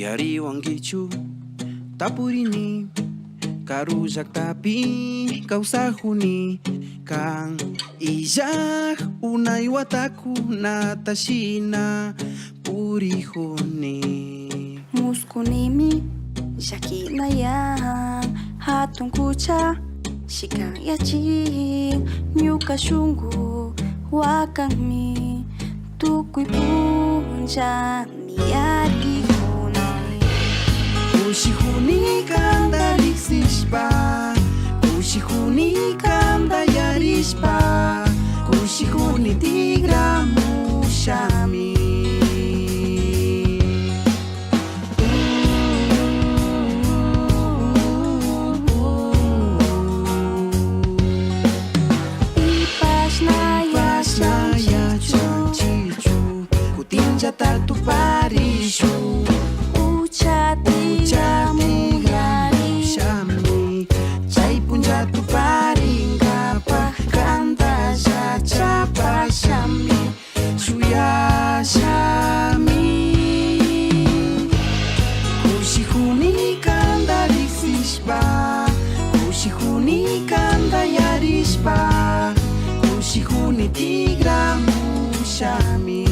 Yari wangichu tapurini karujak tapi kausahuni kang ijak unay wataku natashina purihuni muskunimi yakina yang hatun kucha shikang yachin nyuka shungu wakangmi tukuy punja miyari Kushihuni kanda liksishpa Kushihuni kanda yarishpa Kushihuni tigra mushami Ipasnaya chichu Kutinja tatu parishu Kushihuni kanda liksishpa Kushihuni kanda yarishpa Kushihuni tigra mushami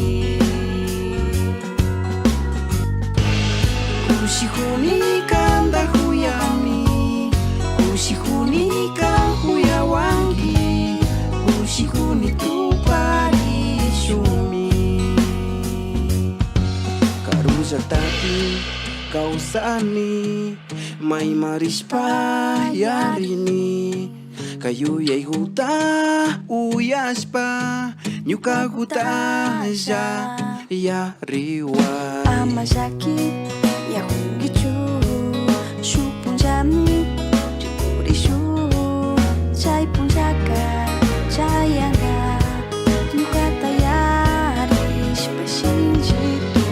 Kushihuni kanda huyami Kushihuni kan huyawangi Kushihuni tuparishumi Karujak tapi kausani may marispa yarini kayu yay huta uyaspa nyuka huta ja yariwa ama sakit ya hungichu shupunjami jikurishu chay punjaka chayanga nyuka tayarish pashinjitu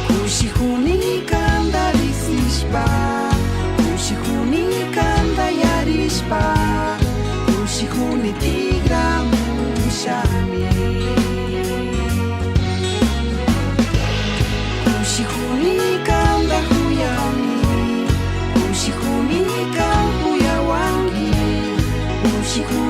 Kushihuni kanda liksishpa Kushihuni kanda yarishpa Kushihuni tigra mushami Kushihuni kanda huyami Kushihuni kan huyawangi Kushihuni